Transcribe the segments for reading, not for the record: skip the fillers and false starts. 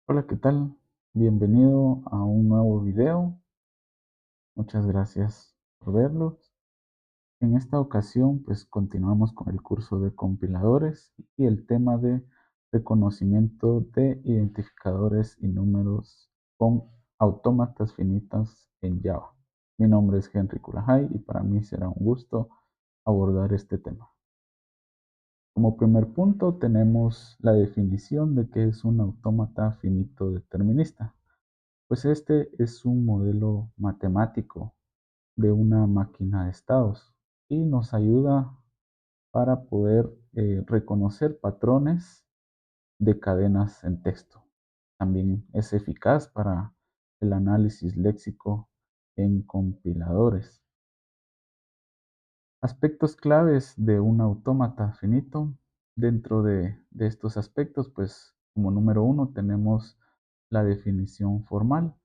Hola, ¿qué tal? Bienvenido a un nuevo video. Muchas gracias por verlo. En esta ocasión, pues continuamos con el curso de compiladores y el tema de reconocimiento de identificadores y números con autómatas finitas en Java. Mi nombre es Henry Kurajay y para mí será un gusto abordar este tema. Como primer punto tenemos la definición de qué es un autómata finito determinista. Pues este es un modelo matemático de una máquina de estados y nos ayuda para poder reconocer patrones de cadenas en texto. También es eficaz para el análisis léxico en compiladores. Aspectos claves de un autómata finito. Dentro de estos aspectos, pues como número uno tenemos la definición formal.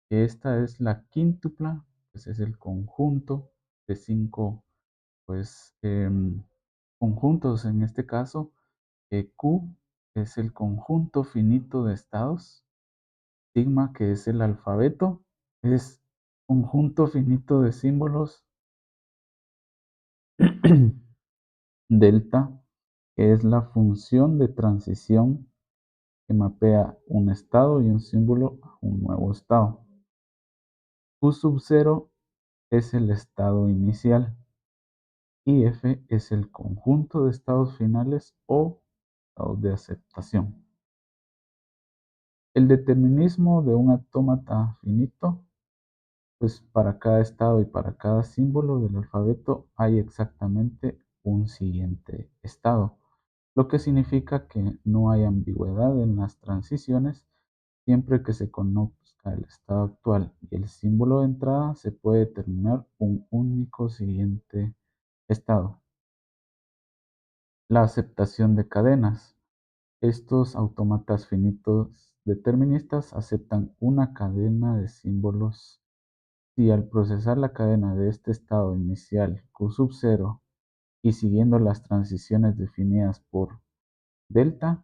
Esta es la quíntupla, pues es el conjunto de cinco, pues, conjuntos en este caso. Q es el conjunto finito de estados. Sigma, que es el alfabeto, es conjunto finito de símbolos. Delta, que es la función de transición que mapea un estado y un símbolo a un nuevo estado. Q sub 0 es el estado inicial. Y F es el conjunto de estados finales o estados de aceptación. El determinismo de un autómata finito, pues para cada estado y para cada símbolo del alfabeto hay exactamente un siguiente estado, lo que significa que no hay ambigüedad en las transiciones. Siempre que se conozca el estado actual y el símbolo de entrada, se puede determinar un único siguiente estado. La aceptación de cadenas. Estos autómatas finitos deterministas aceptan una cadena de símbolos si al procesar la cadena de este estado inicial Q sub 0 y siguiendo las transiciones definidas por delta,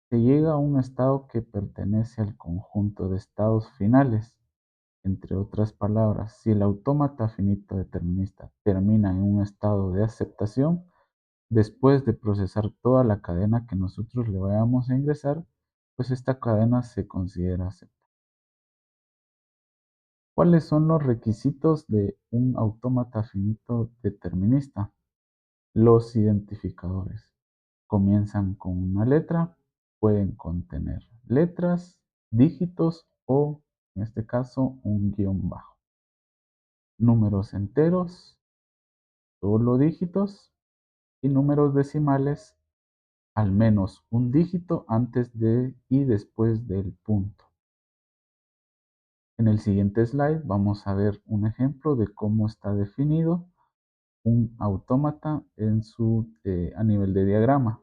se llega a un estado que pertenece al conjunto de estados finales. Entre otras palabras, si el autómata finito determinista termina en un estado de aceptación, después de procesar toda la cadena que nosotros le vayamos a ingresar, pues esta cadena se considera aceptada. ¿Cuáles son los requisitos de un autómata finito determinista? Los identificadores. Comienzan con una letra, pueden contener letras, dígitos o, en este caso, un guión bajo. Números enteros, solo dígitos, y números decimales, al menos un dígito antes de y después del punto. En el siguiente slide vamos a ver un ejemplo de cómo está definido un autómata a nivel de diagrama.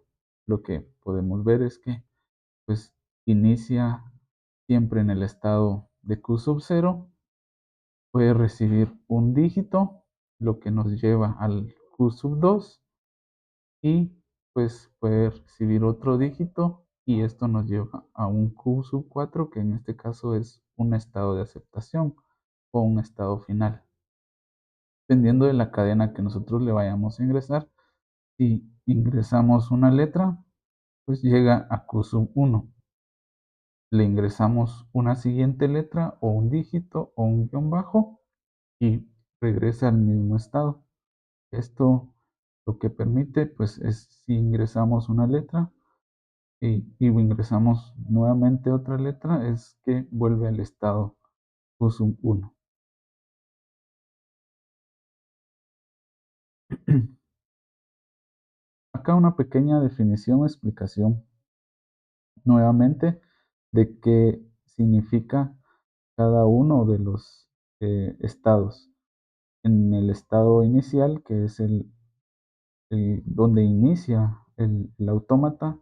Lo que podemos ver es que pues inicia siempre en el estado de Q sub 0, puede recibir un dígito, lo que nos lleva al Q sub 2 y pues puede recibir otro dígito y esto nos lleva a un Q sub 4, que en este caso es un estado de aceptación o un estado final. Dependiendo de la cadena que nosotros le vayamos a ingresar, si ingresamos una letra, pues llega a Q sub 1. Le ingresamos una siguiente letra o un dígito o un guión bajo y regresa al mismo estado. Esto lo que permite pues es si ingresamos una letra y ingresamos nuevamente otra letra, es que vuelve al estado Q sub 1. Acá una pequeña definición o explicación nuevamente de qué significa cada uno de los estados. En el estado inicial, que es donde inicia el autómata,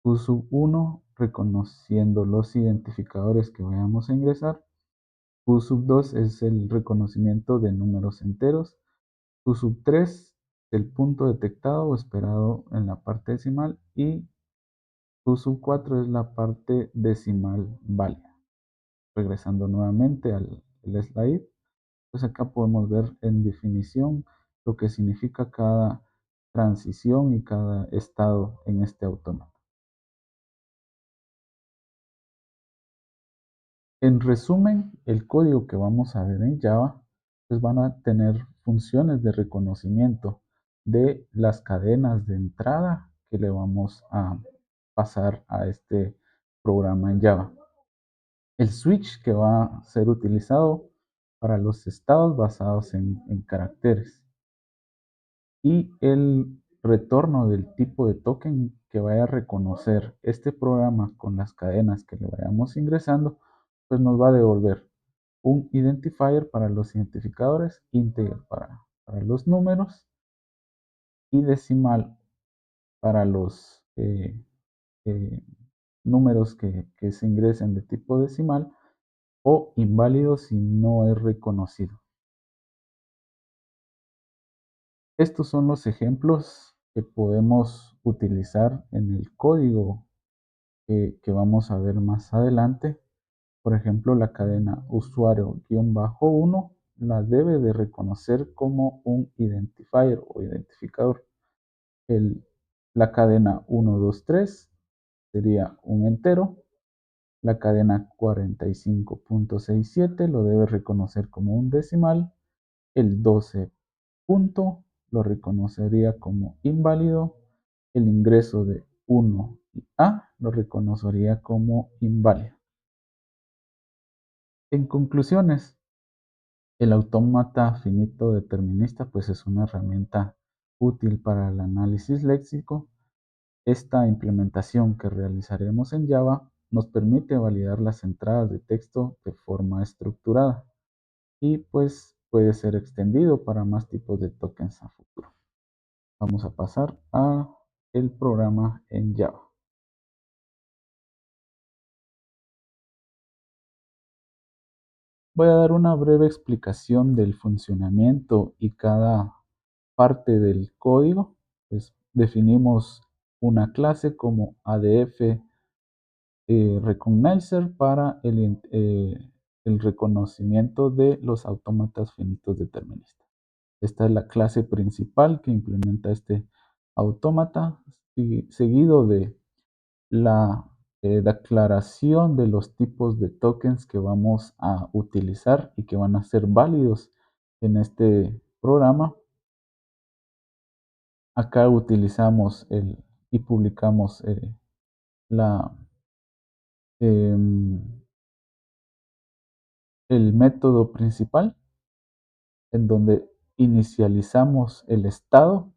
Q sub 1 reconociendo los identificadores que vayamos a ingresar. Q sub 2 es el reconocimiento de números enteros. Q sub 3 el punto detectado o esperado en la parte decimal. Y Q sub 4 es la parte decimal válida. Regresando nuevamente al slide, pues acá podemos ver en definición lo que significa cada transición y cada estado en este autómata. En resumen, el código que vamos a ver en Java, pues van a tener funciones de reconocimiento de las cadenas de entrada que le vamos a pasar a este programa en Java. El switch que va a ser utilizado para los estados basados en caracteres. Y el retorno del tipo de token que vaya a reconocer este programa con las cadenas que le vayamos ingresando, pues nos va a devolver un identifier para los identificadores, integer para los números y decimal para los eh, números que se ingresen de tipo decimal o inválido si no es reconocido. Estos son los ejemplos que podemos utilizar en el código que vamos a ver más adelante. Por ejemplo, la cadena usuario-1 la debe de reconocer como un identifier o identificador. La cadena 1, 2, 3 sería un entero. La cadena 45.67 lo debe reconocer como un decimal. El 12 punto lo reconocería como inválido. El ingreso de 1 y A lo reconocería como inválido. En conclusiones, el autómata finito determinista pues es una herramienta útil para el análisis léxico. Esta implementación que realizaremos en Java nos permite validar las entradas de texto de forma estructurada y pues puede ser extendido para más tipos de tokens a futuro. Vamos a pasar a el programa en Java. Voy a dar una breve explicación del funcionamiento y cada parte del código. Pues definimos una clase como ADF Recognizer para el reconocimiento de los autómatas finitos deterministas. Esta es la clase principal que implementa este autómata, seguido de la declaración de los tipos de tokens que vamos a utilizar y que van a ser válidos en este programa. Acá utilizamos y publicamos la, em, el método principal en donde inicializamos el estado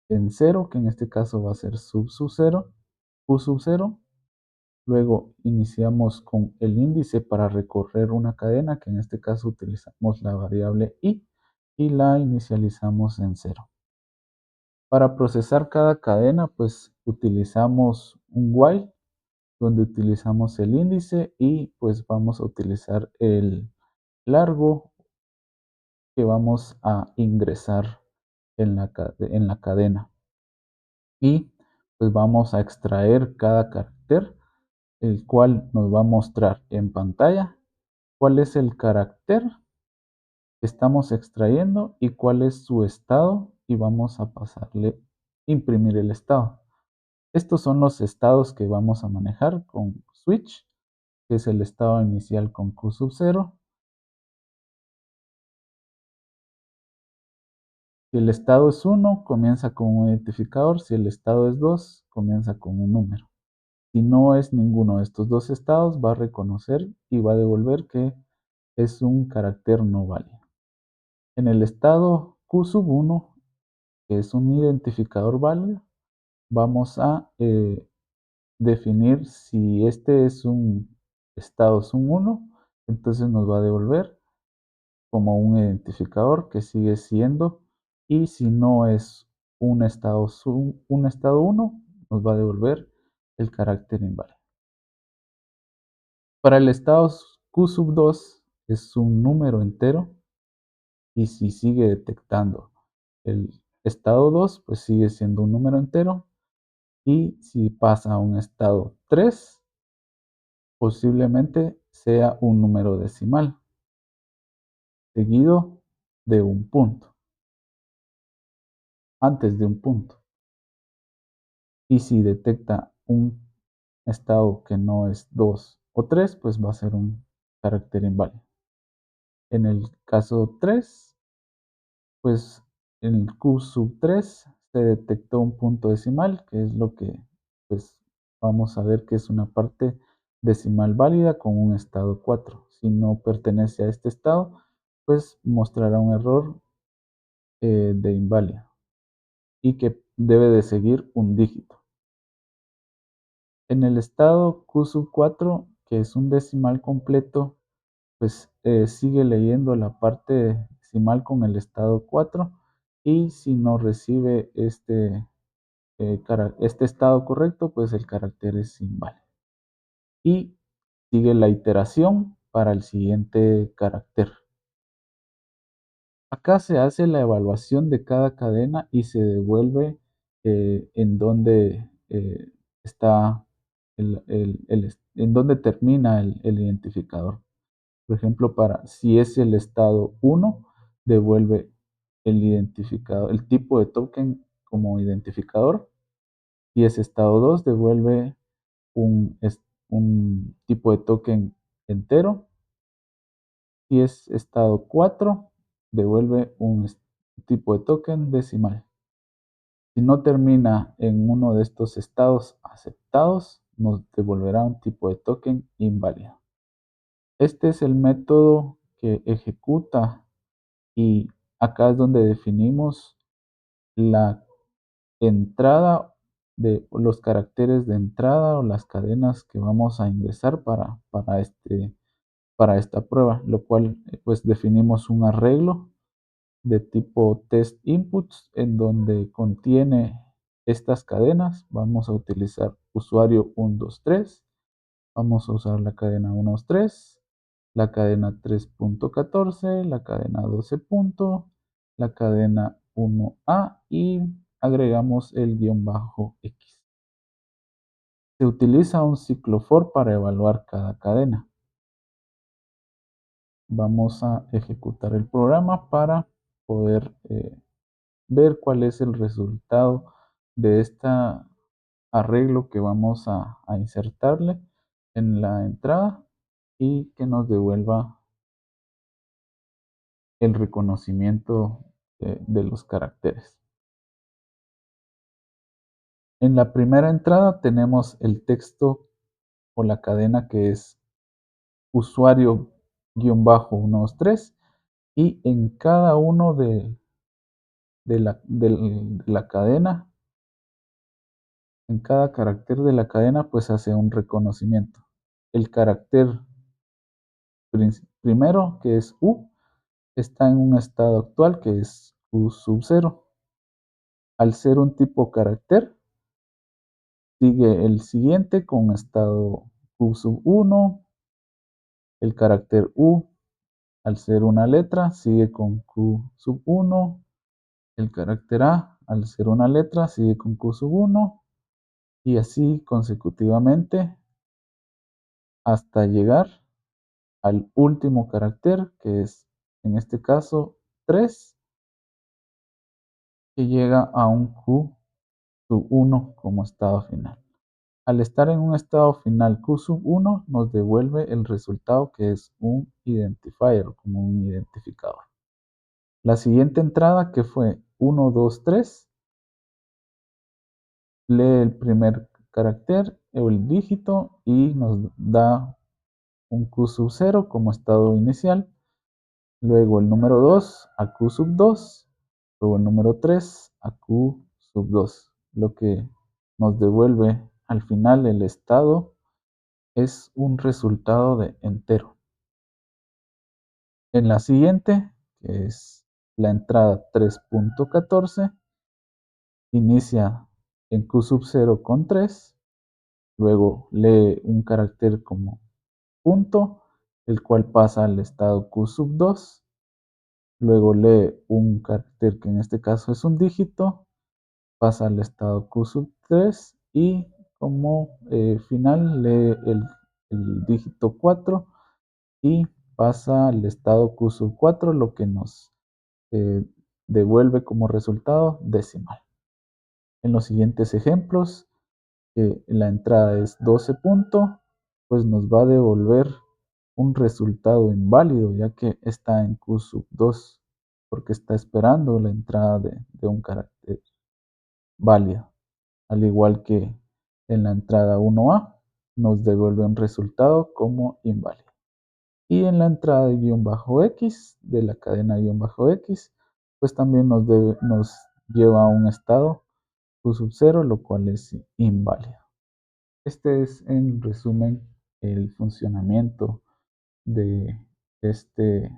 en 0, que en este caso va a ser sub 0, q sub 0. Luego iniciamos con el índice para recorrer una cadena, que en este caso utilizamos la variable i, y la inicializamos en 0. Para procesar cada cadena, pues utilizamos un while, donde utilizamos el índice y pues vamos a utilizar el largo que vamos a ingresar en la cadena. Y pues vamos a extraer cada carácter, el cual nos va a mostrar en pantalla cuál es el carácter que estamos extrayendo y cuál es su estado, y vamos a pasarle imprimir el estado. Estos son los estados que vamos a manejar con switch, que es el estado inicial con q sub 0. Si el estado es 1, comienza con un identificador. Si el estado es 2, comienza con un número. Si no es ninguno de estos dos estados, va a reconocer y va a devolver que es un carácter no válido. En el estado q sub 1, que es un identificador válido, vamos a definir si este es un estado sub 1, entonces nos va a devolver como un identificador que sigue siendo, y si no es un estado 1, nos va a devolver el carácter inválido. Para el estado q sub 2 es un número entero, y si sigue detectando el estado 2, pues sigue siendo un número entero, y si pasa a un estado 3, posiblemente sea un número decimal seguido de un punto, antes de un punto. Y si detecta un estado que no es 2 o 3, pues va a ser un carácter inválido. En el caso 3, pues en el Q sub 3 se detectó un punto decimal, que es lo que pues vamos a ver que es una parte decimal válida con un estado 4. Si no pertenece a este estado, pues mostrará un error de inválido y que debe de seguir un dígito. En el estado Q sub 4, que es un decimal completo, pues sigue leyendo la parte decimal con el estado 4 y si no recibe este estado correcto, pues el carácter es inválido. Y sigue la iteración para el siguiente carácter. Acá se hace la evaluación de cada cadena y se devuelve en donde está en donde termina el identificador. Por ejemplo, si es el estado 1, devuelve el identificador, el tipo de token como identificador. Si es estado 2, devuelve un, un tipo de token entero. Si es estado 4, devuelve un tipo de token decimal. Si no termina en uno de estos estados aceptados, nos devolverá un tipo de token inválido. Este es el método que ejecuta y acá es donde definimos la entrada de los caracteres de entrada o las cadenas que vamos a ingresar para esta prueba, lo cual pues definimos un arreglo de tipo test inputs en donde contiene estas cadenas. Vamos a utilizar usuario 1, 2, 3. Vamos a usar la cadena 1, 2, 3, la cadena 3.14, la cadena 12 punto, la cadena 1A y agregamos el guión bajo X. Se utiliza un ciclo for para evaluar cada cadena. Vamos a ejecutar el programa para poder ver cuál es el resultado de este arreglo que vamos a insertarle en la entrada y que nos devuelva el reconocimiento de los caracteres. En la primera entrada tenemos el texto o la cadena que es usuario-123 y en cada uno de la cadena, en cada carácter de la cadena, pues hace un reconocimiento. El carácter primero, que es U, está en un estado actual que es U sub 0. Al ser un tipo carácter, sigue el siguiente con estado U sub 1. El carácter U, al ser una letra, sigue con Q sub 1. El carácter A, al ser una letra, sigue con Q sub 1. Y así consecutivamente hasta llegar al último carácter, que es en este caso 3, que llega a un Q sub 1 como estado final. Al estar en un estado final Q sub 1, nos devuelve el resultado que es un identifier, como un identificador. La siguiente entrada, que fue 1, 2, 3, lee el primer carácter o el dígito y nos da un Q sub 0 como estado inicial. Luego el número 2 a Q sub 2. Luego el número 3 a Q sub 2. Lo que nos devuelve al final el estado es un resultado de entero. En la siguiente, que es la entrada 3.14, inicia en Q sub 0 con 3, luego lee un carácter como punto, el cual pasa al estado Q sub 2, luego lee un carácter que en este caso es un dígito, pasa al estado Q sub 3 y como final lee el dígito 4 y pasa al estado Q sub 4, lo que nos eh, devuelve como resultado decimal. En los siguientes ejemplos, la entrada es 12 punto, pues nos va a devolver un resultado inválido, ya que está en Q sub 2, porque está esperando la entrada de un carácter válido. Al igual que en la entrada 1A, nos devuelve un resultado como inválido. Y en la entrada de guión bajo X, de la cadena guión bajo X, pues también nos lleva a un estado Q sub 0, lo cual es inválido. Este es en resumen el funcionamiento de este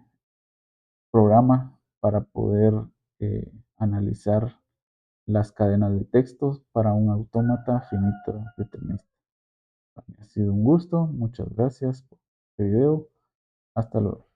programa para poder analizar las cadenas de textos para un autómata finito determinista. Ha sido un gusto, muchas gracias por este video. Hasta luego.